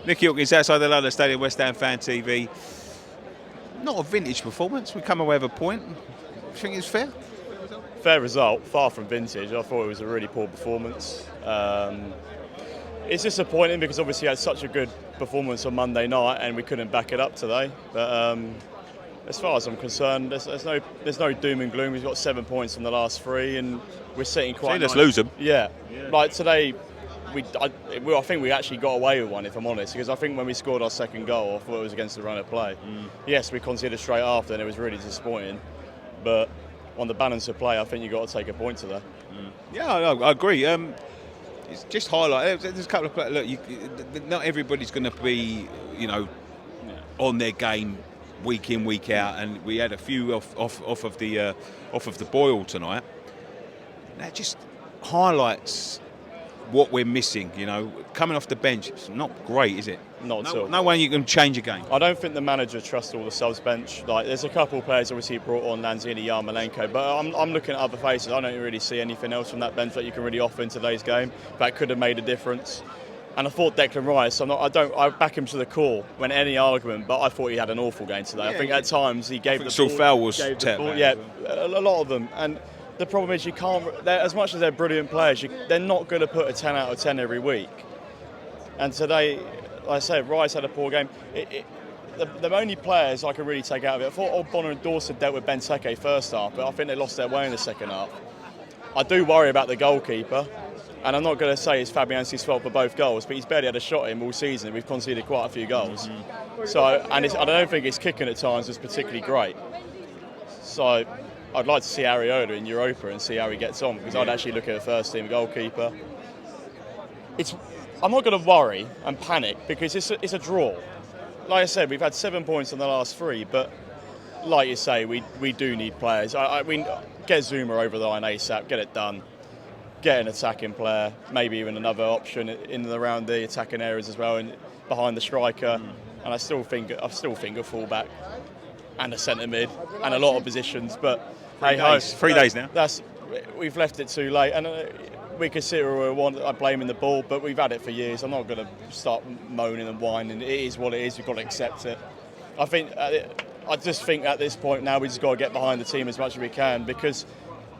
Nicky Hawkins outside the London Stadium, West Ham Fan TV. Not a vintage performance. We come away with a point. I think it's fair. Fair result, far from vintage. I thought it was a really poor performance. It's disappointing because obviously we had such a good performance on Monday night and we couldn't back it up today. But as far as I'm concerned, there's no doom and gloom. We've got 7 points from the last 3 and we're sitting quite. Let's lose them. Yeah. Like today, I think we actually got away with one, if I'm honest, because I think when we scored our second goal, I thought it was against the run of play. Yes, we conceded straight after and it was really disappointing. But on the balance of play, I think you've got to take a point to that. Yeah, I agree. It's just highlight. There's a couple of players. Look, not everybody's going to be, on their game week in, week out, and we had a few off of the boil tonight. That just highlights what we're missing. Coming off the bench, it's not great, is it? Not at all. No way you can change a game. I don't think the manager trusts all the subs bench. Like, there's a couple of players obviously he brought on, Lanzini, Yarmolenko, but I'm looking at other faces. I don't really see anything else from that bench that you can really offer in today's game that could have made a difference. And I thought Declan Rice, I back him to the core when any argument, but I thought he had an awful game today. I think at times he gave the ball. Foul was yeah, a lot of them. And the problem is you can't, as much as they're brilliant players, they're not going to put a 10 out of 10 every week. And today, like I said, Rice had a poor game. The only players I can really take out of it, I thought Bonner and Dawson dealt with Benteke first half, but I think they lost their way in the second half. I do worry about the goalkeeper, and I'm not going to say it's Fabianski's fault for both goals, but he's barely had a shot at him all season. We've conceded quite a few goals. So, I don't think his kicking at times was particularly great. So I'd like to see Ariola in Europa and see how he gets on, because I'd actually look at the first team goalkeeper. I'm not going to worry and panic because it's a draw. Like I said, we've had 7 points in the last 3, but like you say, we do need players. We get Zuma over the line ASAP, get it done, get an attacking player, maybe even another option in and around the attacking areas as well, and behind the striker. And I still think a fullback and a centre mid and a lot of positions. But 3 days now. We've left it too late, and we can sit here we want. I'm blaming the ball, but we've had it for years. I'm not going to start moaning and whining. It is what it is. We've got to accept it. I just think at this point now we just got to get behind the team as much as we can, because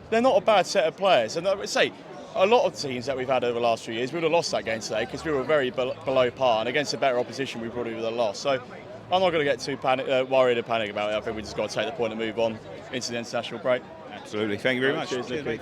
they're not a bad set of players. And I would say a lot of teams that we've had over the last few years, we would have lost that game today because we were very below par, and against a better opposition we probably would have lost. So I'm not going to get too worried and panic about it. I think we just got to take the point and move on into the international break. Absolutely. Thank you very much. Cheers, Nicky.